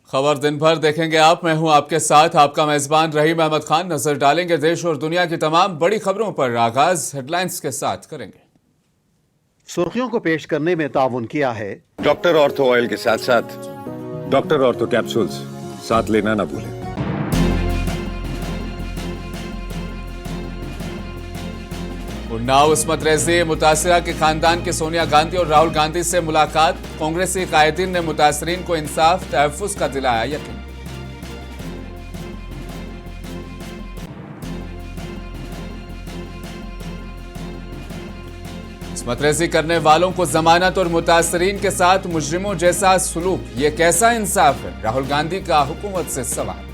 खबर दिन भर देखेंगे आप। मैं हूं आपके साथ आपका मेजबान रहीम अहमद खान। नजर डालेंगे देश और दुनिया की तमाम बड़ी खबरों पर। आगाज हेडलाइंस के साथ करेंगे। सुर्खियों को पेश करने में ताउन किया है डॉक्टर ऑर्थो ऑयल के साथ साथ डॉक्टर ऑर्थो कैप्सूल्स साथ लेना ना भूलें। उन्नाव इस्मत रेजी मुतासिरा के खानदान के सोनिया गांधी और राहुल गांधी से मुलाकात। कांग्रेसी कायदीन ने मुतासरीन को इंसाफ तहफ्फुज का दिलाया यकीन। इस्मत रेजी करने वालों को जमानत और मुतासरीन के साथ मुजरिमों जैसा सुलूक, ये कैसा इंसाफ है? राहुल गांधी का हुकूमत से सवाल।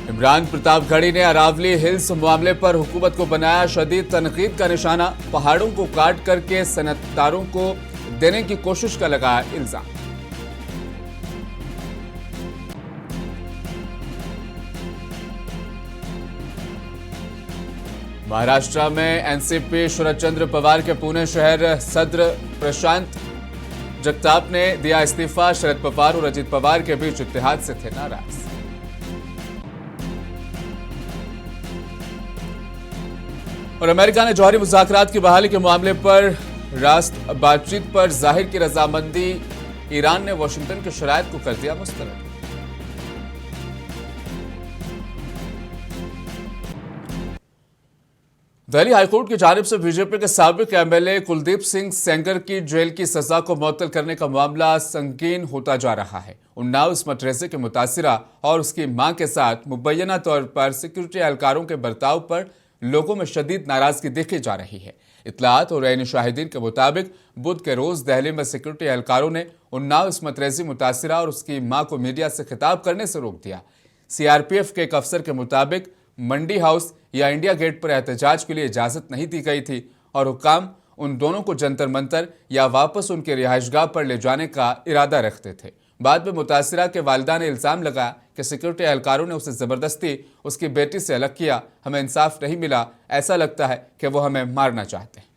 इमरान प्रतापगढ़ी ने अरावली हिल्स मामले पर हुकूमत को बनाया शदीद तनकीद का निशाना। पहाड़ों को काट करके सनतदारों को देने की कोशिश का लगाया इल्जाम। महाराष्ट्र में एनसीपी शरद चंद्र पवार के पुणे शहर सदर प्रशांत जगताप ने दिया इस्तीफा। शरद पवार और अजित पवार के बीच इत्तेहाद से थे नाराज। और अमेरिका ने जौहरी मुज़ाकरात की बहाली के मामले पर रास्त बातचीत पर जाहिर की रजामंदी। ईरान ने वाशिंगटन की शराइत को कर दिया मुस्तरद। दिल्ली हाईकोर्ट की जानिब से बीजेपी के साबिक एमएलए कुलदीप सिंह सेंगर की जेल की सजा को मुअत्तल करने का मामला संगीन होता जा रहा है। उन्नाव इस्मत रेजी के मुतासिरा और उसकी मां के साथ मुबैना तौर पर सिक्योरिटी एहलकारों के बर्ताव पर लोगों में शदीद नाराजगी देखी जा रही है। इत्तलात और ऐन शाहिदीन के मुताबिक बुध के रोज दिल्ली में सिक्योरिटी एहलकारों ने उन्नाव इस्मत रेजी मुतासिरा और उसकी मां को मीडिया से खिताब करने से रोक दिया। सीआरपीएफ के एक अफसर के मुताबिक मंडी हाउस या इंडिया गेट पर एहतजाज के लिए इजाजत नहीं दी गई थी और हुक्काम उन दोनों को जंतर मंतर या वापस उनके रिहाइशगाह पर ले जाने का इरादा रखते थे। बाद में मुतासिरा के वालिदा ने इल्जाम लगाया कि सिक्योरिटी एहलकारों ने उसे जबरदस्ती उसकी बेटी से अलग किया। हमें इंसाफ नहीं मिला, ऐसा लगता है कि वो हमें मारना चाहते हैं।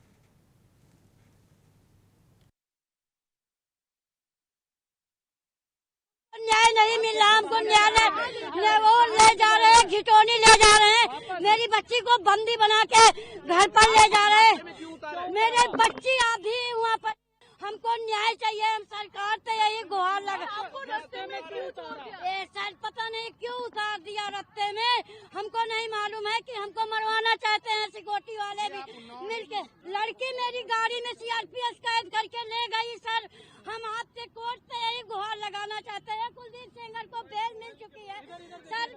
न्याय नहीं मिल रहा हमको। न्यायालय वो ले जा रहे हैं, घिटौनी ले जा रहे हैं। मेरी बच्ची को बंदी बना के घर पर ले जा रहे हैं। मेरे बच्ची अभी वहाँ पर। हमको न्याय चाहिए। हम सरकार से यही गुहार लगा। रास्ते में क्यों उतारा? सर पता नहीं क्यों उतार दिया रास्ते में। हमको नहीं मालूम है कि हमको मरवाना चाहते हैं सिक्योरिटी वाले भी मिलके। लड़की मेरी गाड़ी में सीआरपीएफ कैद करके ले गई। सर हम आपसे कोर्ट से यही गुहार लगाना चाहते हैं। कुलदीप सेंगर को बेल मिल चुकी है। सर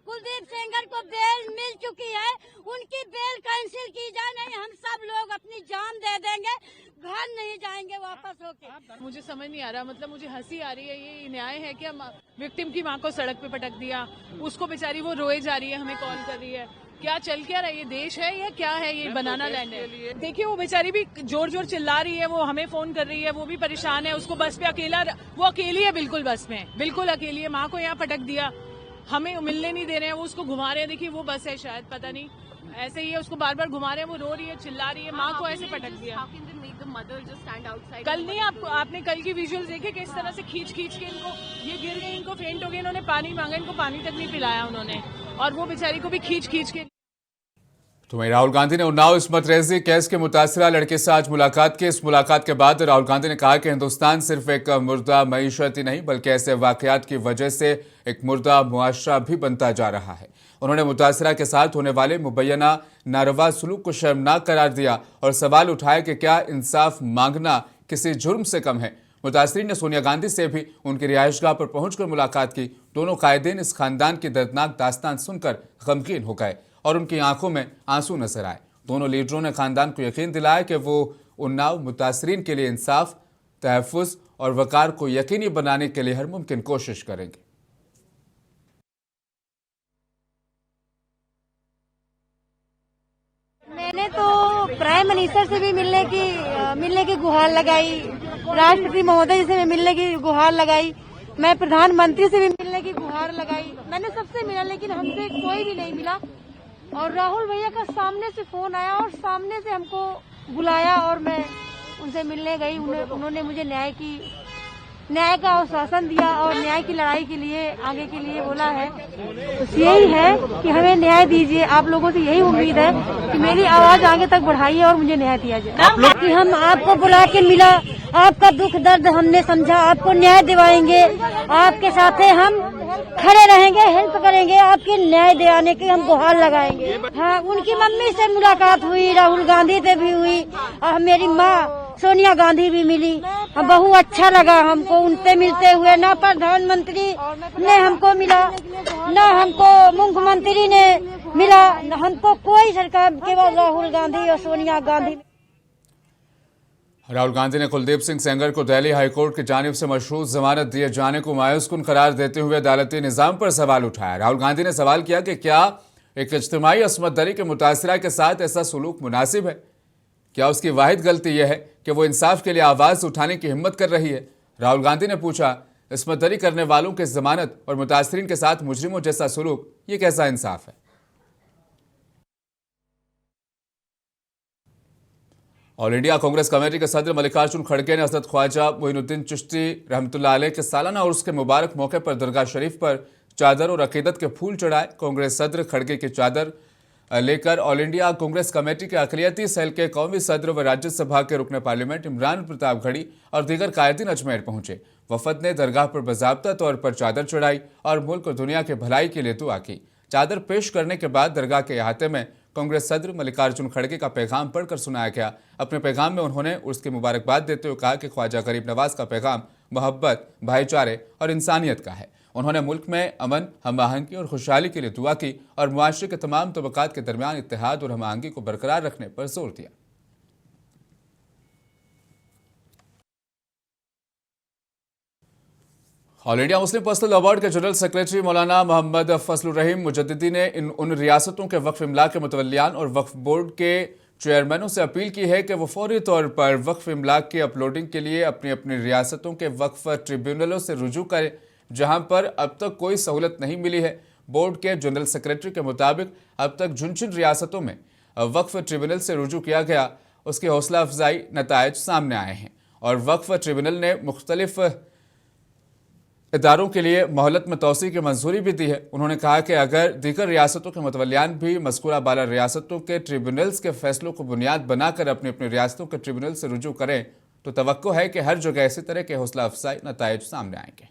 कुलदीप सेंगर को बेल मिल चुकी है। उनकी बेल कैंसिल की जाए। नहीं हम सब लोग अपनी जान दे देंगे, घर नहीं जाएंगे वापस होके। मुझे समझ नहीं आ रहा, मतलब मुझे हंसी आ रही है। ये न्याय है कि विक्टिम की मां को सड़क पे पटक दिया, उसको बेचारी वो रोए जा रही है, हमें कॉल कर रही है। क्या चल क्या रहा है? ये देश है या क्या है? ये बनाना लैंड है। देखिए वो बेचारी भी जोर जोर चिल्ला रही है, वो हमें फोन कर रही है, वो भी परेशान है। उसको बस पे वो अकेली है, बिल्कुल बस में बिल्कुल अकेली है। माँ को यहाँ पटक दिया, हमें मिलने नहीं दे रहे हैं, वो उसको घुमा रहे हैं। देखिए वो बस है शायद, पता नहीं ऐसे ही है। उसको बार बार घुमा रहे हैं, वो रो रही है, चिल्ला रही है। माँ को ऐसे पटक दिया। कल नहीं आपने कल की विजुअल्स देखे किस तरह से खींच खींच के इनको, ये गिर गए, इनको फेंट हो गए, इन्होंने पानी मांगा, इनको पानी तक नहीं पिलाया उन्होंने, और वो बेचारी को भी खींच खींच के। तो वहीं राहुल गांधी ने उन्नाव इस्मत रेजी केस के मुतासिरा लड़के से आज मुलाकात की। इस मुलाकात के बाद राहुल गांधी ने कहा कि हिंदुस्तान सिर्फ एक मुर्दा मईशत ही नहीं बल्कि ऐसे वाकयात की वजह से एक मुर्दा मुआशरा भी बनता जा रहा है। उन्होंने मुतासिरा के साथ होने वाले मुबैना नारवा सलूक को शर्मनाक करार दिया और सवाल उठाया कि क्या इंसाफ मांगना किसी जुर्म से कम है। मुतासरीन ने सोनिया गांधी से भी उनकी रिहाइशगाह पर पहुंचकर मुलाकात की। दोनों कायदीन इस खानदान की दर्दनाक दास्तान सुनकर गमगीन हो गए और उनकी आंखों में आंसू नजर आए। दोनों लीडरों ने खानदान को यकीन दिलाया कि वो उन्नाव मुतासरीन के लिए इंसाफ, तहफ्फुज और वकार को यकीनी बनाने के लिए हर मुमकिन कोशिश करेंगे। मैंने तो प्राइम मिनिस्टर से भी मिलने की गुहार लगाई, राष्ट्रपति महोदय से भी मिलने की गुहार लगाई, मैं प्रधानमंत्री से भी मिलने की गुहार लगाई। मैंने सबसे मिला लेकिन हमसे कोई भी नहीं मिला। और राहुल भैया का सामने से फोन आया और सामने से हमको बुलाया और मैं उनसे मिलने गई। उन्होंने मुझे न्याय का आश्वासन दिया और न्याय की लड़ाई के लिए आगे के लिए बोला है। तो यही है कि हमें न्याय दीजिए। आप लोगों से यही उम्मीद है कि मेरी आवाज आगे तक बढ़ाइए और मुझे न्याय दिया जाए। कि हम आपको बुला के मिला, आपका दुख दर्द हमने समझा, आपको न्याय दिवाएंगे, आपके साथ हम खड़े रहेंगे, हेल्प करेंगे, आपके न्याय दिलाने की हम गुहार लगाएंगे। हाँ, उनकी मम्मी से मुलाकात हुई, राहुल गांधी से भी हुई और मेरी माँ सोनिया गांधी भी मिली। बहुत अच्छा लगा हमको उनसे मिलते हुए। ना प्रधानमंत्री ने हमको मिला, ना हमको मुख्यमंत्री ने मिला, हमको कोई सरकार, केवल राहुल गांधी और सोनिया गांधी। राहुल गांधी ने कुलदीप सिंह सेंगर को दिल्ली हाईकोर्ट की जानिब से मशरूत जमानत दिए जाने को मायूसकुन करार देते हुए अदालती निजाम पर सवाल उठाया। राहुल गांधी ने सवाल किया कि क्या एक इज्तिमाई असमत दरी के मुतासिरा के साथ ऐसा सुलूक मुनासिब है? क्या उसकी वाहिद गलती यह है कि वो इंसाफ के लिए आवाज़ उठाने की हिम्मत कर रही है? राहुल गांधी ने पूछा, इसमत दरी करने वालों की जमानत और मुतासरीन के साथ मुजरिमों जैसा सुलूक, ये कैसा इंसाफ है? ऑल इंडिया कांग्रेस कमेटी के सदर मल्लिकार्जुन खड़गे ने हजरत ख्वाजा मोइनुद्दीन चिश्ती रहमतुल्लाह अलैह के सालाना उर्स के मुबारक मौके पर दरगाह शरीफ पर चादर और अकीदत के फूल चढ़ाए। कांग्रेस सदर खड़गे की चादर लेकर ऑल इंडिया कांग्रेस कमेटी के अक़लियती सेल के कौमी सदर व राज्यसभा के रुकन पार्लियामेंट इमरान प्रतापगढ़ी और दीगर कायदीन अजमेर पहुंचे। वफद ने दरगाह पर बाज़ाब्ता तौर पर चादर चढ़ाई और मुल्क और दुनिया के भलाई के लिए दुआ की। चादर पेश करने के बाद दरगाह के अहाते में कांग्रेस सदर मल्लिकार्जुन खड़गे का पैगाम पढ़कर सुनाया गया। अपने पैगाम में उन्होंने उसकी मुबारकबाद देते हुए कहा कि ख्वाजा गरीब नवाज का पैगाम मोहब्बत, भाईचारे और इंसानियत का है। उन्होंने मुल्क में अमन, हम आहंगी और खुशहाली के लिए दुआ की और मुआशरे के तमाम तबकात के दरमियान इत्तेहाद और हम आहंगी को बरकरार रखने पर जोर दिया। All India Muslim personal law board के जनरल सेक्रेटरी मौलाना मोहम्मद फजलुर रहीम मुजद्दिदी ने उन रियासतों के वक्फ इमला के मुतवल्लियान और वक्फ बोर्ड के चेयरमैनों से अपील की है कि वो फौरी तौर पर वक्फ इमला की अपलोडिंग के लिए अपनी अपनी रियासतों के वक्फ ट्रिब्यूनलों से रुजू करें, जहां पर अब तक कोई सहूलत नहीं मिली है। बोर्ड के जनरल सेक्रेटरी के मुताबिक अब तक जिन रियासतों में वक्फ ट्रिब्यूनल से रुजू किया गया उसकी हौसला अफजाई नतायज सामने आए हैं और वक्फ ट्रिब्यूनल ने मुख्तलिफ इदारों के लिए मोहलत में तोसी की मंजूरी भी दी है। उन्होंने कहा कि अगर दीगर रियासतों के मुतवल्लियान भी मज़कूरा बाला रियासतों के ट्रिब्यूनल्स के फैसलों को बुनियाद बनाकर अपनी अपनी रियासतों के ट्रिब्यूनल से रुजू करें तो तवक्को है कि हर जगह इसी तरह के हौसला अफजाई नतायज सामने आएंगे।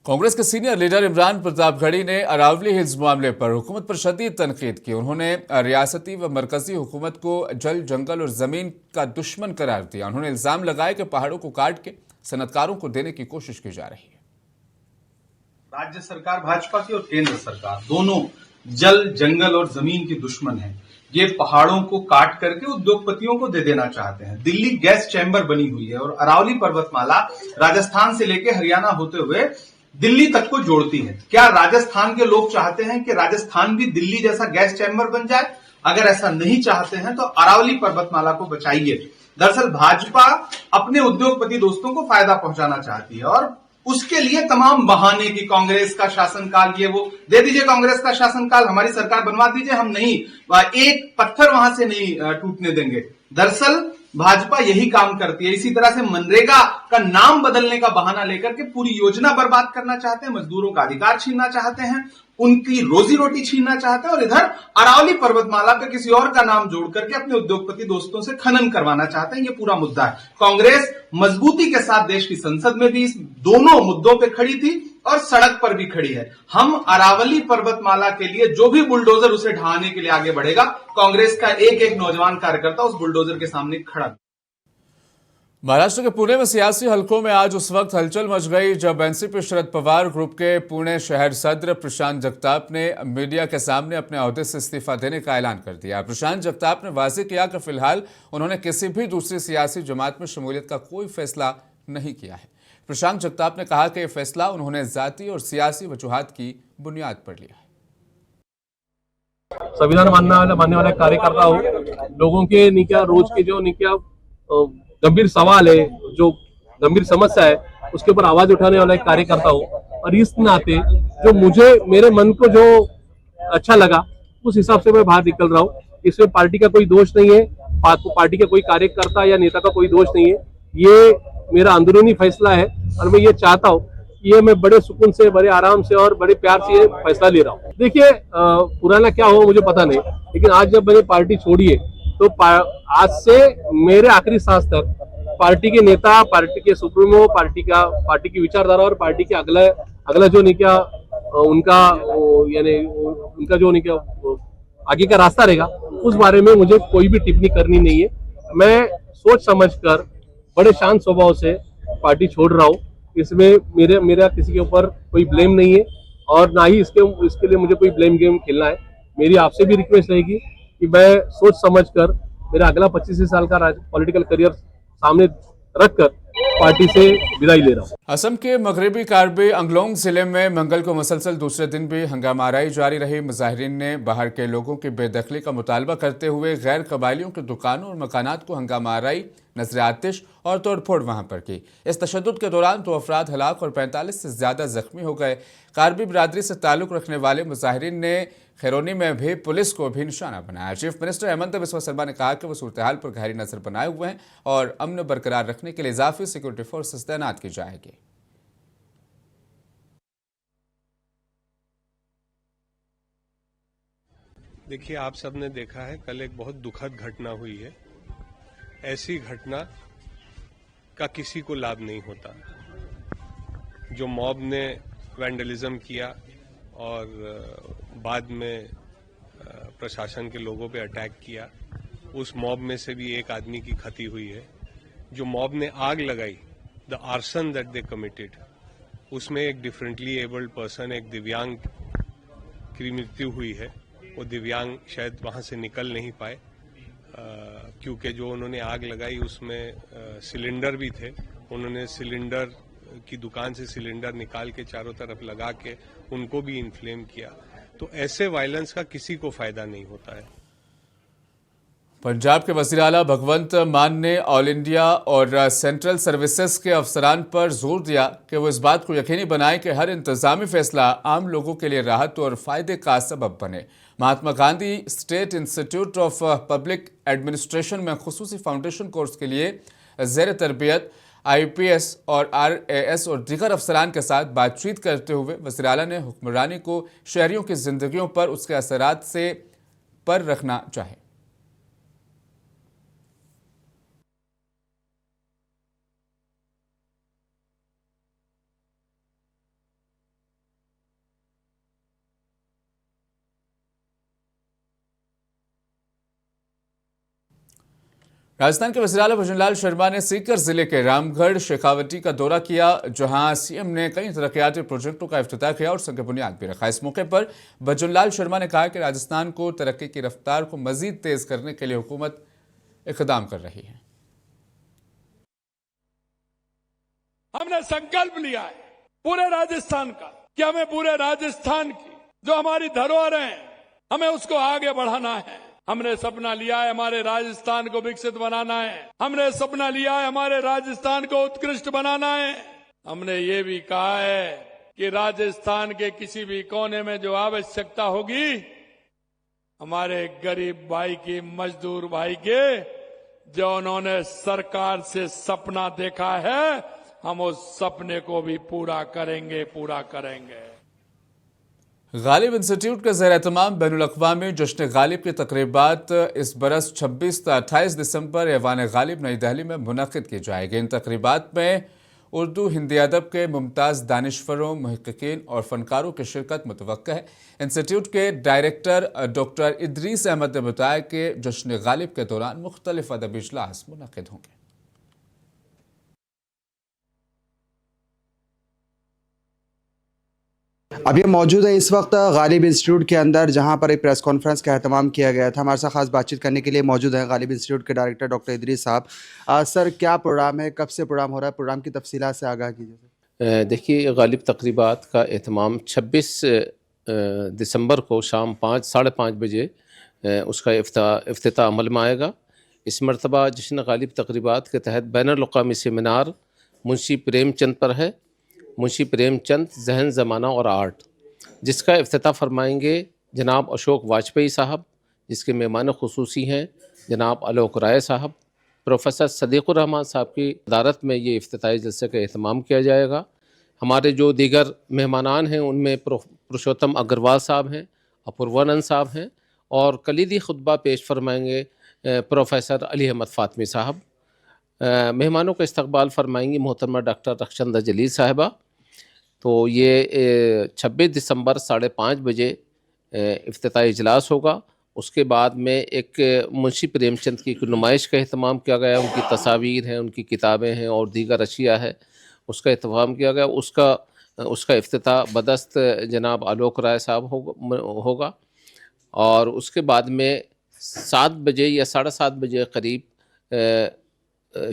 कांग्रेस के सीनियर लीडर इमरान प्रतापगढ़ी ने अरावली हिल्स मामले पर हुकूमत पर शदीद तनकीद की। उन्होंने रियासती व मरकजी हुकूमत को जल, जंगल और जमीन का दुश्मन करार दिया। उन्होंने इल्जाम लगाया कि पहाड़ों को काट के सनतकारों को देने की कोशिश की जा रही है। राज्य सरकार भाजपा की और केंद्र सरकार दोनों जल, जंगल और जमीन की दुश्मन है। ये पहाड़ों को काट करके उद्योगपतियों को दे देना चाहते हैं। दिल्ली गैस चैम्बर बनी हुई है और अरावली पर्वतमाला राजस्थान से लेकर हरियाणा होते हुए दिल्ली तक को जोड़ती है। क्या राजस्थान के लोग चाहते हैं कि राजस्थान भी दिल्ली जैसा गैस चैम्बर बन जाए? अगर ऐसा नहीं चाहते हैं तो अरावली पर्वतमाला को बचाइए। दरअसल भाजपा अपने उद्योगपति दोस्तों को फायदा पहुंचाना चाहती है और उसके लिए तमाम बहाने की कांग्रेस का शासनकाल, ये वो दे दीजिए, कांग्रेस का शासनकाल, हमारी सरकार बनवा दीजिए, हम नहीं एक पत्थर वहां से नहीं टूटने देंगे। दरअसल भाजपा यही काम करती है। इसी तरह से मनरेगा का नाम बदलने का बहाना लेकर के पूरी योजना बर्बाद करना चाहते हैं, मजदूरों का अधिकार छीनना चाहते हैं, उनकी रोजी रोटी छीनना चाहते हैं और इधर अरावली पर्वतमाला पे किसी और का नाम जोड़ करके अपने उद्योगपति दोस्तों से खनन करवाना चाहते हैं। ये पूरा मुद्दा है। कांग्रेस मजबूती के साथ देश की संसद में भी इस दोनों मुद्दों पे खड़ी थी और सड़क पर भी खड़ी है। हम अरावली पर्वतमाला के लिए जो भी बुलडोजर उसे ढहाने के लिए आगे बढ़ेगा, कांग्रेस का एक एक नौजवान कार्यकर्ता उस बुलडोजर के सामने खड़ा। महाराष्ट्र के पुणे में सियासी हलकों में आज उस वक्त हलचल मच गई जब एनसीपी शरद पवार ग्रुप के पुणे शहर सदर प्रशांत जगताप ने मीडिया के सामने अपने ओहदे से इस्तीफा देने का ऐलान कर दिया। प्रशांत जगताप ने वाज़ेह किया कि फिलहाल उन्होंने किसी भी दूसरी सियासी जमात में शमूलियत का कोई फैसला नहीं किया है। प्रशांत जगताप ने कहा कि यह फैसला उन्होंने जाती और सियासी वजूहात की बुनियाद पर लिया है। संविधान मानने वाले कार्यकर्ता हो, लोगों के रोज के जो गंभीर सवाल है, जो गंभीर समस्या है, उसके ऊपर आवाज उठाने वाला एक कार्यकर्ता हूँ, और इस नाते जो मुझे मेरे मन को जो अच्छा लगा उस हिसाब से मैं बाहर निकल रहा हूँ। इसमें पार्टी का कोई दोष नहीं है, पार्टी का कोई कार्यकर्ता या नेता का कोई दोष नहीं है, ये मेरा अंदरूनी फैसला है और मैं ये चाहता हूँ कि ये मैं बड़े सुकून से, बड़े आराम से और बड़े प्यार से ये फैसला ले रहा हूँ। देखिए पुराना क्या हो मुझे पता नहीं, लेकिन आज जब मैंने पार्टी छोड़ी है तो आज से मेरे आखिरी सांस तक पार्टी के नेता, पार्टी के सुप्रीमो, पार्टी की विचारधारा और पार्टी के अगला जो नहीं क्या उनका यानी उनका जो नहीं क्या आगे का रास्ता रहेगा उस बारे में मुझे कोई भी टिप्पणी करनी नहीं है। मैं सोच समझकर बड़े शांत स्वभाव से पार्टी छोड़ रहा हूँ। इसमें मेरा किसी के ऊपर कोई ब्लेम नहीं है और ना ही इसके लिए मुझे कोई ब्लेम गेम खेलना है। मेरी आपसे भी रिक्वेस्ट रहेगी कि मैं सोच समझकर मेरा अगला 25 साल का पॉलिटिकल करियर सामने रखकर पार्टी से विदाई ले रहा हूँ। असम के मगरबी कार्बी अंगलोंग जिले में मंगल को मुसलसल दूसरे दिन भी हंगामाराई जारी रही। मुजाहिरीन ने बाहर के लोगों की बेदखली का मुतालबा करते हुए गैर कबाइलियों की दुकानों और मकानात को हंगामाराई, नजर आतिश और तोड़फोड़ वहां पर की। इस तशद्दुद के दौरान 2 अफराद हलाक और 45 से ज्यादा जख्मी हो गए। कार्बी बिरादरी से ताल्लुक रखने वाले मुजाहिरीन ने खैरोनी में भी पुलिस को भी निशाना बनाया। चीफ मिनिस्टर हेमंत बिस्वा शर्मा ने कहा कि वो सूरत हाल पर गहरी नजर बनाए हुए हैं और अमन बरकरार रखने के लिए इजाफी सिक्योरिटी फोर्सेस तैनात की जाएगी। देखिए, आप सबने देखा है कल एक बहुत दुखद घटना हुई है। ऐसी घटना का किसी को लाभ नहीं होता। जो मॉब ने वैंडलिज्म किया और बाद में प्रशासन के लोगों पे अटैक किया, उस मॉब में से भी एक आदमी की क्षति हुई है। जो मॉब ने आग लगाई, the arson that they committed, उसमें एक डिफरेंटली एबल्ड पर्सन, एक दिव्यांग की मृत्यु हुई है। वो दिव्यांग शायद वहां से निकल नहीं पाए क्योंकि जो उन्होंने आग लगाई उसमें सिलेंडर भी थे। उन्होंने सिलेंडर की दुकान से सिलेंडर निकाल के चारों तरफ लगा के उनको भी इन्फ्लेम किया। तो ऐसे वायलेंस का किसी को फायदा नहीं होता है। पंजाब के वज़ीर आला भगवंत मान ने ऑल इंडिया और सेंट्रल सर्विसेज के अफसरान पर जोर दिया कि वो इस बात को यकीनी बनाएं कि हर इंतजामी फैसला आम लोगों के लिए राहत और फायदे का सबब बने। Mahatma Gandhi state institute of public administration में खुसूसी फाउंडेशन कोर्स के लिए ज़ेर तरबियत IPS और RAS और दीगर अफसरान के साथ बातचीत करते हुए वज़ीर आला ने हुक्मरानी को शहरियों की जिंदगियों पर उसके असरात से पर रखना चाहिए। राजस्थान के वज़ीर आला भजनलाल शर्मा ने सीकर जिले के रामगढ़ शेखावटी का दौरा किया, जहां सीएम ने कई तरक्याती प्रोजेक्टों का इफ्तिताह किया और संग बुनियाद भी रखा। इस मौके पर भजनलाल शर्मा ने कहा कि राजस्थान को तरक्की की रफ्तार को मजीद तेज करने के लिए हुकूमत इक़दाम कर रही है। हमने संकल्प लिया है पूरे राजस्थान का कि हमें पूरे राजस्थान की जो हमारी धरोहर है हमें उसको आगे बढ़ाना है। हमने सपना लिया है हमारे राजस्थान को विकसित बनाना है। हमने सपना लिया है हमारे राजस्थान को उत्कृष्ट बनाना है। हमने ये भी कहा है कि राजस्थान के किसी भी कोने में जो आवश्यकता होगी, हमारे गरीब भाई की, मजदूर भाई के, जो उन्होंने सरकार से सपना देखा है, हम उस सपने को भी पूरा करेंगे। गालिब इंस्टीट्यूट के ज़ेर एहतमाम बैनुल अक़वामी जश्न गालिब की तकरीबात इस बरस 26 से 28 दिसंबर ऐवान गालिब नई दिल्ली में मुनक़िद की जाएगी। इन तकरीबात में उर्दू हिंदी अदब के मुमताज़ दानिशवरों, मुहक़्क़ीक़ीन और फ़नकारों की शिरकत मुतवक्का है। इंस्टीट्यूट के डायरेक्टर डॉक्टर इदरीस अहमद ने बताया कि जश्न गालिब के दौरान मुख्तलिफ अदबी इजलास मुनक़िद होंगे। अब ये मौजूद है इस वक्त गालिब इंस्टीट्यूट के अंदर, जहां पर एक प्रेस कॉन्फ्रेंस का एहतमाम किया गया था। हमारे साथ खास बातचीत करने के लिए मौजूद है गालिब इंस्टीट्यूट के डायरेक्टर डॉक्टर इदरीस साहब। सर, क्या प्रोग्राम है, कब से प्रोग्राम हो रहा है, प्रोग्राम की तफसीलात से आगाह कीजिए। देखिए, गालिब तकरीबात का एहतमाम 26 दिसंबर को शाम 5 साढ़े 5 बजे उसका इफ्तिताह अमल में आएगा। इस मरतबा जश्न गालिब तकरीबात के तहत बैनुल अक़वामी सेमिनार मुंशी प्रेमचंद पर है, मुंशी प्रेमचंद ज़हन ज़माना और आर्ट, जिसका इफ्तिताह फरमाएंगे जनाब अशोक वाजपेयी साहब, जिसके मेहमान खुसूसी हैं जनाब आलोक राय साहब। प्रोफेसर सदीकुर रहमान साहब की सदारत में ये इफ्तिताही जलसे का एहतमाम किया जाएगा। हमारे जो दीगर मेहमानान हैं उनमें पुरुषोत्तम अग्रवाल साहब हैं, अपूर्वानंद साहब हैं और कलीदी खुतबा पेश फरमाएंगे प्रोफेसर अली अहमद फातमी साहब। मेहमानों का इस्तकबाल फरमाएंगी मोहतरमा डॉक्टर रक्षंदा जलील साहिबा। तो ये 26 दिसंबर 5:30 बजे इफ्तिताही इजलास होगा। उसके बाद में एक मुंशी प्रेमचंद की नुमाइश का अहतमाम किया गया, उनकी तस्वीर हैं, उनकी किताबें हैं और दीगर अशिया है, उसका अहतमाम किया गया। उसका इफ्तिताह बदस्त जनाब आलोक राय साहब होगा और उसके बाद में 7 बजे या 7:30 बजे करीब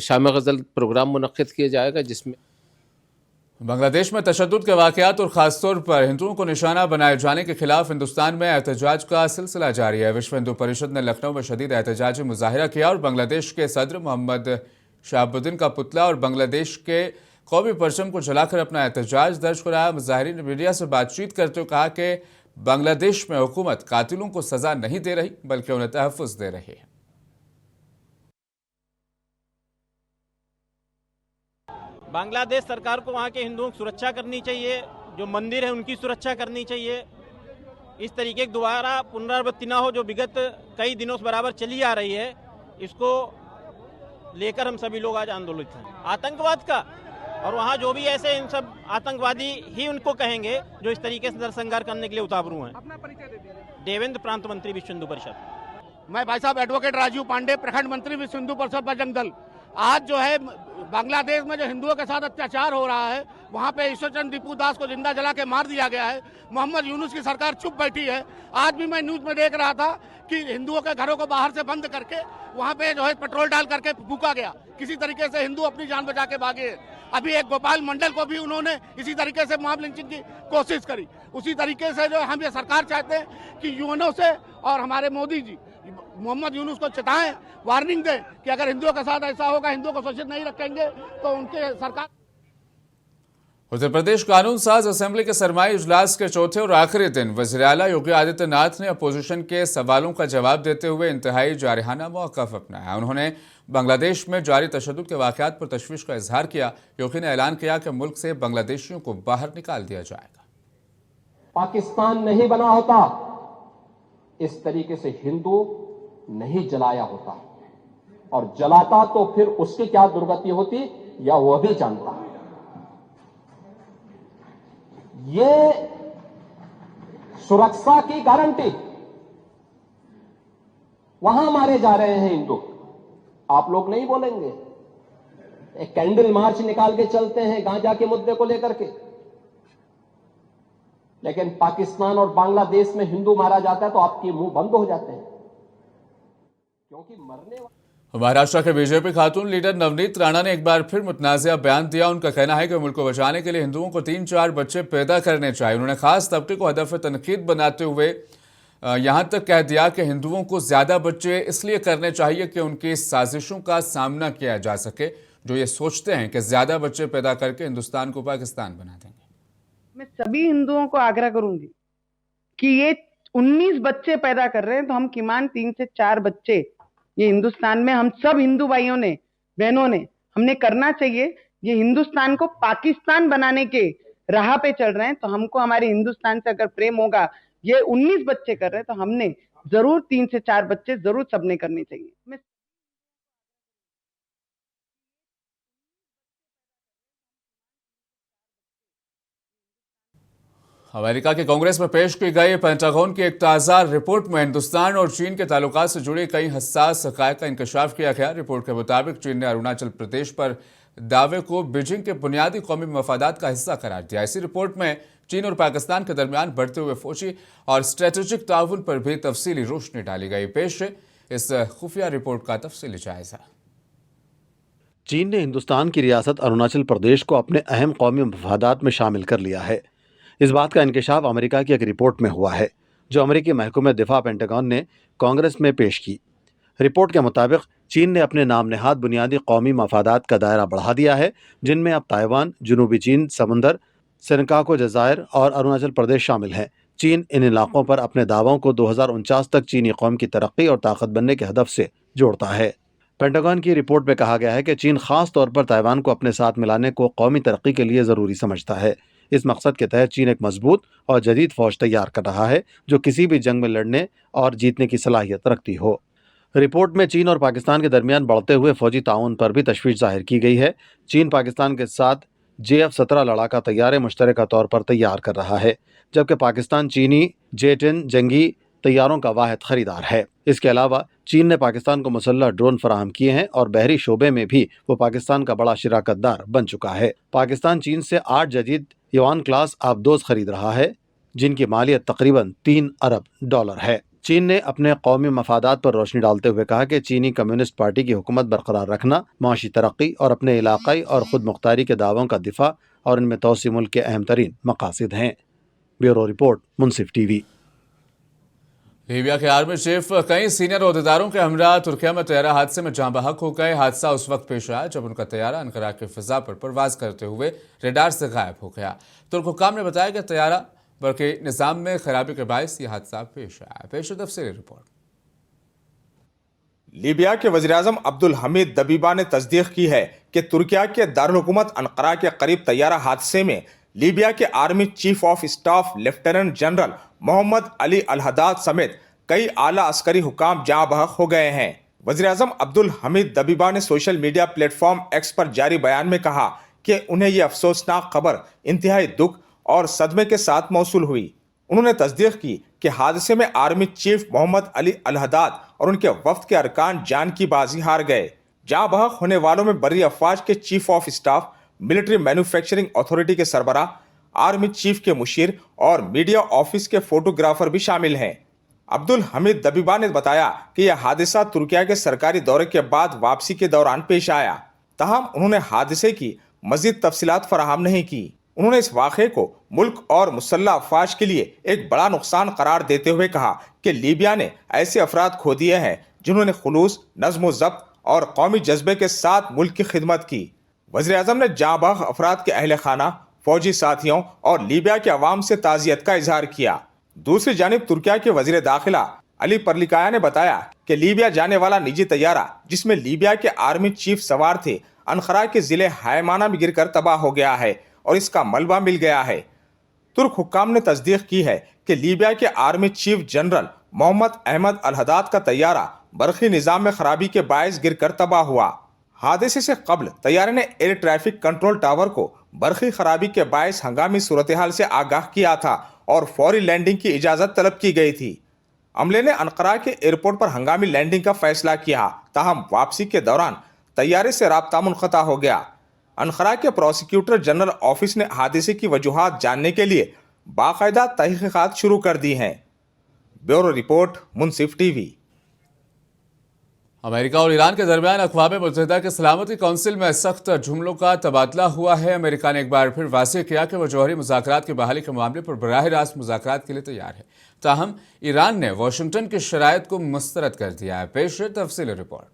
शाम गज़ल प्रोग्राम मुनक़्क़िद किया जाएगा, जिसमें बांग्लादेश में तशद्दुद के वाक़यात और ख़ासतौर पर हिंदुओं को निशाना बनाए जाने के खिलाफ हिंदुस्तान में एहतजाज का सिलसिला जारी है। विश्व हिंदू परिषद ने लखनऊ में शदीद एहतजाजी मुजाहिरा किया और बांग्लादेश के सदर मोहम्मद शहाबुद्दीन का पुतला और बांग्लादेश के कौमी परचम को जलाकर अपना एहतजाज दर्ज कराया। मुजाहिरीन ने मीडिया से बातचीत करते हुए कहा कि बांग्लादेश में हुकूमत कातिलों को सजा नहीं दे रही बल्कि उन्हें तहफ़्फ़ुज़ दे रही है। बांग्लादेश सरकार को वहाँ के हिंदुओं की सुरक्षा करनी चाहिए, जो मंदिर है उनकी सुरक्षा करनी चाहिए। इस तरीके की दोबारा पुनरावृत्ति ना हो जो विगत कई दिनों से बराबर चली आ रही है, इसको लेकर हम सभी लोग आज आंदोलित हैं। आतंकवाद का और वहाँ जो भी ऐसे इन सब आतंकवादी ही उनको कहेंगे जो इस तरीके से नरसंहार करने के लिए उतारू हैं। अपना परिचय दे दीजिए। देवेंद्र प्रांत मंत्री विश्व हिंदू परिषद। मैं भाई साहब एडवोकेट राजीव पांडे, प्रखंड मंत्री विश्व हिंदू परिषद बजरंग दल। आज जो है बांग्लादेश में जो हिंदुओं के साथ अत्याचार हो रहा है, वहाँ पे ईश्वरचंद दीपू दास को जिंदा जला के मार दिया गया है। मोहम्मद यूनुस की सरकार चुप बैठी है। आज भी मैं न्यूज में देख रहा था कि हिंदुओं के घरों को बाहर से बंद करके वहाँ पे जो है पेट्रोल डाल करके फूका गया। किसी तरीके से हिंदू अपनी जान बचा के भागे। अभी एक गोपाल मंडल को भी उन्होंने इसी तरीके से मॉब लिंचिंग की कोशिश करी। उसी तरीके से जो हम ये सरकार चाहते हैं कि यूएनओ से और हमारे मोदी जी मोहम्मद यूनुस को चेताएं, वार्निंग दें कि अगर हिंदुओं के साथ ऐसा होगा, हिंदुओं को सुरक्षित नहीं रखेंगे तो उनके सरकार। उत्तर प्रदेश कानून साज असेंबली के सरमाई इजलास के चौथे और आखिरी दिन वज़ीर आला योगी आदित्यनाथ ने अपोजिशन के सवालों का जवाब देते हुए इंतहाई जारहाना मौक़िफ़ अपनाया। उन्होंने बांग्लादेश में जारी तशद्दुद के वाक़यात पर तशवीश का इजहार किया। योगी ने ऐलान किया कि मुल्क से बांग्लादेशियों को बाहर निकाल दिया जाएगा। पाकिस्तान नहीं बना होता, इस तरीके से हिंदू नहीं जलाया होता, और जलाता तो फिर उसकी क्या दुर्गति होती या वह भी जानता। ये सुरक्षा की गारंटी, वहां मारे जा रहे हैं हिंदू, आप लोग नहीं बोलेंगे। एक कैंडल मार्च निकाल के चलते हैं गांजा के मुद्दे को लेकर के, लेकिन पाकिस्तान और बांग्लादेश में हिंदू मारा जाता है तो आपके मुंह बंद हो जाते हैं, क्योंकि मरने वाले। महाराष्ट्र के बीजेपी खातून लीडर नवनीत राणा ने एक बार फिर मुतनाज़िया बयान दिया। उनका कहना है कि मुल्क को बचाने के लिए हिंदुओं को 3-4 बच्चे पैदा करने चाहिए। उन्होंने खास तबके को हदफ तनकीद बनाते हुए यहाँ तक कह दिया कि हिंदुओं को ज़्यादा बच्चे इसलिए करने चाहिए कि उनकी साजिशों का सामना किया जा सके, जो ये सोचते हैं कि ज़्यादा बच्चे पैदा करके हिंदुस्तान को पाकिस्तान बना देंगे। मैं सभी हिंदुओं को आग्रह करूंगी कि ये 19 बच्चे पैदा कर रहे हैं तो हम किमान 3 से 4 बच्चे ये हिंदुस्तान में हम सब हिंदू भाइयों ने बहनों ने हमने करना चाहिए। ये हिंदुस्तान को पाकिस्तान बनाने के राह पे चल रहे हैं, तो हमको हमारे हिंदुस्तान से अगर प्रेम होगा, ये 19 बच्चे कर रहे हैं तो हमने जरूर 3 से 4 बच्चे जरूर सबने करने चाहिए। अमेरिका की कांग्रेस में पेश की गई पेंटागन की एक ताज़ा रिपोर्ट में हिंदुस्तान और चीन के ताल्लुकात से जुड़े कई हसास हक़ाइक़ का इंकशाफ किया गया। रिपोर्ट के मुताबिक चीन ने अरुणाचल प्रदेश पर दावे को बीजिंग के बुनियादी कौमी मफादात का हिस्सा करार दिया। इसी रिपोर्ट में चीन और पाकिस्तान के दरमियान बढ़ते हुए फौजी और स्ट्रेटेजिक ताउन पर भी तफसीली रोशनी डाली गई। पेश है इस खुफिया रिपोर्ट का तफसीली जायजा। चीन ने हिंदुस्तान की रियासत अरुणाचल प्रदेश को अपने अहम कौमी मफादात में शामिल कर लिया है। इस बात का इंकशाफ अमेरिका की एक रिपोर्ट में हुआ है, जो अमेरिकी महकमे दिफा पेंटागन ने कांग्रेस में पेश की। रिपोर्ट के मुताबिक चीन ने अपने नाम नेहाद बुनियादी कौमी मफादात का दायरा बढ़ा दिया है, जिनमें अब ताइवान, जनूबी चीन समुंदर, सेनकाको जज़ायर और अरुणाचल प्रदेश शामिल हैं। चीन इन इलाकों पर अपने दावों को 2049 तक चीनी कौम की तरक्की और ताकत बनने के हदफ से जोड़ता है। पेंटागन की रिपोर्ट में कहा गया है कि चीन खास तौर पर ताइवान को अपने साथ मिलाने को कौमी तरक्की के लिए ज़रूरी समझता है। इस मकसद के तहत चीन एक मजबूत और जदीद फौज तैयार कर रहा है जो किसी भी जंग में लड़ने और जीतने की सलाहियत रखती हो। रिपोर्ट में चीन और पाकिस्तान के दरमियान बढ़ते हुए फौजी ताउन पर भी तशवीश जाहिर की गई है। चीन पाकिस्तान के साथ JF-17 लड़ाका तैयारे मुश्तरका तौर पर तैयार कर रहा है, जबकि पाकिस्तान चीनी J-10 जंगी तैयारों का वाहिद खरीदार है। इसके अलावा चीन ने पाकिस्तान को मुसल्लह ड्रोन फराहम किए हैं और बहरी शोबे में भी वो पाकिस्तान का बड़ा शिराकतदार बन चुका है। पाकिस्तान चीन से 8 जदीद युआन क्लास आबदोज खरीद रहा है, जिनकी मालियत तकरीबन $3 अरब है। चीन ने अपने कौमी मफादात पर रोशनी डालते हुए कहा कि चीनी कम्युनिस्ट पार्टी की हुकूमत बरकरार रखना, माशी तरक्की और अपने इलाकाई और खुद मुख्तारी के दावों का दिफा और इनमें तोसी मुल्क के अहम तरीन मकासद हैं। ब्यूरो रिपोर्ट, मुंसिफ TV। लीबिया के आर्मी चीफ कई सीनियर ओहदेदारों के हमरा तुर्किया में तैयारा हादसे में जाँ बहक हो गए। हादसा उस वक्त पेश आया जब उनका तैयारा अंकारा की फिजा पर परवाज करते हुए रेडार से गायब हो गया। तुर्क हुक्काम ने बताया कि तैयारा बल्कि निज़ाम में खराबी के बायस यह हादसा पेश आया। पेश तफसीली रिपोर्ट। लीबिया के वज़ीर-ए-आज़म अब्दुल हमीद दबीबा ने तस्दीक की है कि तुर्किया के दारुल हुकूमत अंकारा के करीब तैयारा हादसे में लीबिया के army chief of staff lieutenant general Mohammed Ali al Haddad समेत कई आला अस्करी हुकाम जाँ बहक हो गए हैं। वज़ीर-ए-आज़म अब्दुल हमीद दबीबा ने सोशल मीडिया प्लेटफॉर्म एक्स पर जारी बयान में कहा कि उन्हें यह अफसोसनाक खबर इंतहाई दुख और सदमे के साथ मौसूल हुई। उन्होंने तस्दीक की कि हादसे में army chief Mohammad Ali al Haddad और उनके वफ्द के अरकान जान की बाजी हार गए। जाँ बहक होने वालों में बर्री अफवाज के chief of staff, military manufacturing authority के सरबराह, आर्मी चीफ के मुशीर और मीडिया ऑफिस के फोटोग्राफर भी शामिल हैं। अब्दुल हमीद दबीबा ने बताया कि यह हादसा तुर्किया के सरकारी दौरे के बाद वापसी के दौरान पेश आया। ताहम उन्होंने हादसे की मजीद तफसीलात फराहम नहीं की। उन्होंने इस वाक़े को मुल्क और मुसल्लह अफवाज के लिए एक बड़ा नुकसान करार देते हुए कहा कि लीबिया ने ऐसे अफराद खो दिए हैं जिन्होंने खुलूस, नज़्म व ज़ब्त और कौमी जज्बे के साथ मुल्क की खिदमत की। वज़ीर-ए-आज़म ने जाँ बहक अफराद के अहल खाना, फौजी साथियों और लीबिया के अवाम से ताज़ियत का इजहार किया। दूसरी जानिब तुर्किया के वज़ीर दाखिला अली परलिकाया ने बताया कि लीबिया जाने वाला निजी तैयारा जिसमें लीबिया के आर्मी चीफ सवार थे, अंकारा के ज़िले हायमाना में गिरकर तबाह हो गया है और इसका मलबा मिल गया है। तुर्क हुक्काम ने तस्दीक की है कि लीबिया के army chief general Mohammed Ahmed al Haddad का तैयारा बरक़ी निज़ाम में खराबी के बायस गिरकर तबाह हुआ। हादसे से कबल तैयारे ने एयर ट्रैफिक कंट्रोल टावर को बरक़ी खराबी के बायस हंगामी सूरत हाल से आगाह किया था और फौरी लैंडिंग की इजाज़त तलब की गई थी। अमले ने अंकारा के एयरपोर्ट पर हंगामी लैंडिंग का फैसला किया, ताहम वापसी के दौरान तैयारे से राब्ता मुनक़ता हो गया। अंकारा के प्रोसिक्यूटर जनरल ऑफिस ने हादसे की वजूहात जानने के लिए बाकायदा तहक़ीक़ात शुरू कर दी हैं। ब्यूरो रिपोर्ट, मुंसिफ TV। अमेरिका और ईरान के दरमियान अक़वाम मुत्तहिदा के सलामती कौंसिल में सख्त जुमलों का तबादला हुआ है। अमेरिका ने एक बार फिर वाज़ेह किया कि वह जौहरी मुज़ाकरात की बहाली के मामले पर बराह रास्त मुज़ाकरात के लिए तैयार है। ताहम ईरान ने वाशिंगटन की शराइत को मुस्तरद कर दिया है। पेश है तफसीली रिपोर्ट।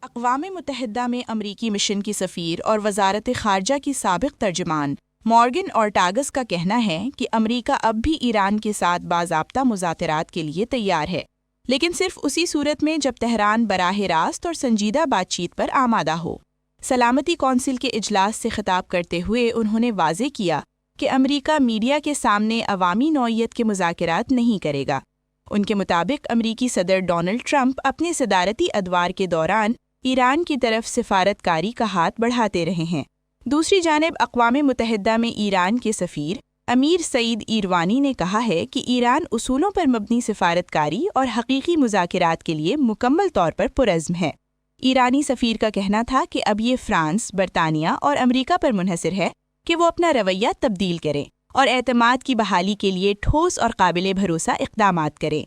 अक़वाम मुत्तहिदा में अमरीकी मिशन की सफ़ीर और वज़ारत ख़ारजा की साबिक़ तर्जुमान मॉर्गन ऑर्टागस का कहना है कि अमरीका अब भी ईरान के साथ बाज़ाब्ता मुज़ाकरात के लिए तैयार है, लेकिन सिर्फ उसी सूरत में जब तेहरान बराह रास्त और संजीदा बातचीत पर आमादा हो। सलामती कौंसिल के इजलास से खिताब करते हुए उन्होंने वाज़ेह किया कि अमरीका मीडिया के सामने अवामी नौइयत के मुज़ाकरात नहीं करेगा। उनके मुताबिक अमरीकी सदर डोनाल्ड ट्रंप अपने सदारती अदवार के दौरान ईरान की तरफ सिफारतकारी का हाथ बढ़ाते रहे हैं। दूसरी जानिब अक़वाम मुत्तहिदा में ईरान के सफ़ीर अमीर सईद ईरवानी ने कहा है कि ईरान उसूलों पर मबनी सिफारतकारी और हकीकी मुज़ाकरात के लिए मुकम्मल तौर पर पुरज़्म है। ईरानी सफ़ीर का कहना था कि अब ये फ्रांस, बरतानिया और अमरीका पर मुनहसर है कि वो अपना रवैया तब्दील करें और एतमाद की बहाली के लिए ठोस और काबिल भरोसा इक़दामात करें।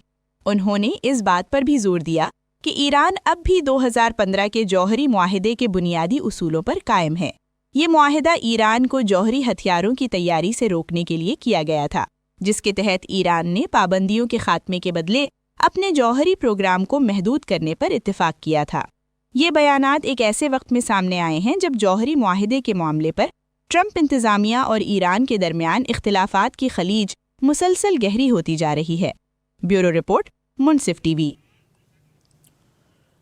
उन्होंने इस बात पर भी जोर दिया कि ईरान अब भी 2015 के जौहरी मुआहिदे के बुनियादी उसूलों पर कायम है। ये मुआहिदा ईरान को जौहरी हथियारों की तैयारी से रोकने के लिए किया गया था, जिसके तहत ईरान ने पाबंदियों के खात्मे के बदले अपने जौहरी प्रोग्राम को महदूद करने पर इत्तेफाक किया था। ये बयानात एक ऐसे वक्त में सामने आए हैं जब जौहरी मुआहिदे के मामले पर ट्रंप इंतजामिया और ईरान के दरमियान इख्तिलाफात की खलीज मुसलसल गहरी होती जा रही है। ब्यूरो रिपोर्ट, मुनसिफ टीवी।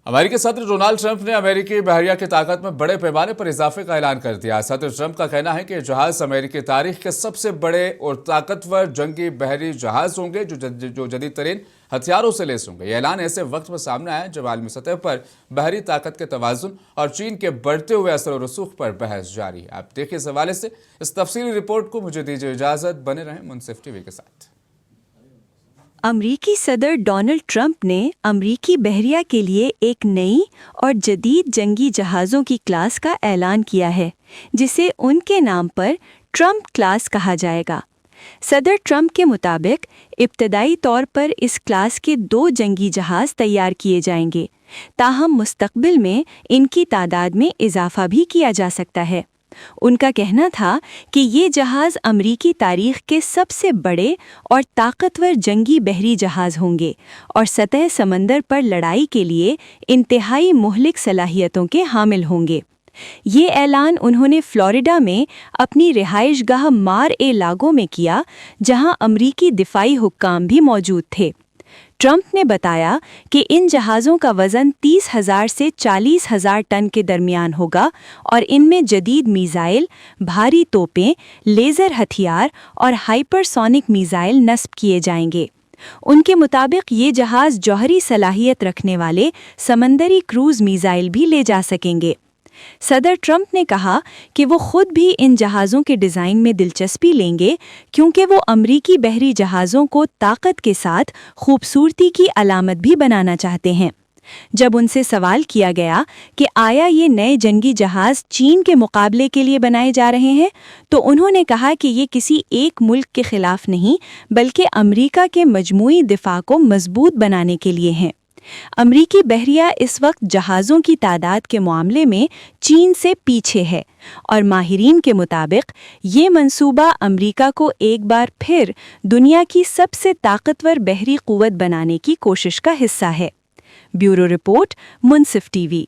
अमेरिकी सदर डोनाल्ड ट्रंप ने अमेरिकी बहरिया की ताकत में बड़े पैमाने पर इजाफे का ऐलान कर दिया। सदर ट्रंप का कहना है कि जहाज अमेरिकी तारीख के सबसे बड़े और ताकतवर जंगी बहरी जहाज होंगे जो जदीद तरीन हथियारों से लैस होंगे। यह ऐलान ऐसे वक्त में सामने आया जब आलमी सतह पर बहरी ताकत के तवाजुन और चीन के बढ़ते हुए असर और रसूख पर बहस जारी है। आप देखिए इस हवाले से इस तफसीली रिपोर्ट को। मुझे दीजिए इजाजत, बने रहें मुनसिफ टीवी के साथ। अमरीकी सदर डोनाल्ड ट्रंप ने अमरीकी बहरिया के लिए एक नई और जदीद जंगी जहाज़ों की क्लास का ऐलान किया है, जिसे उनके नाम पर ट्रंप क्लास कहा जाएगा। सदर ट्रंप के मुताबिक इब्तदाई तौर पर इस क्लास के 2 जंगी जहाज़ तैयार किए जाएंगे, ताहम मुस्तकबिल में इनकी तादाद में इजाफा भी किया जा सकता है। उनका कहना था कि ये जहाज़ अमरीकी तारीख के सबसे बड़े और ताकतवर जंगी बहरी जहाज़ होंगे और सतह समंदर पर लड़ाई के लिए इंतहाई मुहलिक सलाहियतों के हामिल होंगे। ये ऐलान उन्होंने फ्लोरिडा में अपनी रिहाइशगाह मार-ए-लागो में किया, जहां अमरीकी दिफाई हुक्काम भी मौजूद थे। ट्रंप ने बताया कि इन जहाज़ों का वज़न 30,000 से 40,000 टन के दरमियान होगा और इनमें जदीद मीज़ाइल, भारी तोपें, लेज़र हथियार और हाइपरसोनिक मीज़ाइल नस्ब किए जाएंगे। उनके मुताबिक ये जहाज़ जौहरी सलाहियत रखने वाले समंदरी क्रूज़ मीज़ाइल भी ले जा सकेंगे। सदर ट्रंप ने कहा कि वो खुद भी इन जहाज़ों के डिज़ाइन में दिलचस्पी लेंगे, क्योंकि वो अमरीकी बहरी जहाज़ों को ताकत के साथ खूबसूरती की अलामत भी बनाना चाहते हैं। जब उनसे सवाल किया गया कि आया ये नए जंगी जहाज़ चीन के मुकाबले के लिए बनाए जा रहे हैं, तो उन्होंने कहा कि ये किसी एक मुल्क के खिलाफ नहीं, बल्कि अमरीका के मजमूई दिफा को मजबूत बनाने के लिए हैं। अमरीकी बहरिया इस वक्त जहाज़ों की तादाद के मामले में चीन से पीछे है और माहिरीन के मुताबिक ये मंसूबा अमरीका को एक बार फिर दुनिया की सबसे ताकतवर बहरी कुव्वत बनाने की कोशिश का हिस्सा है। ब्यूरो रिपोर्ट, मुनसिफ टीवी।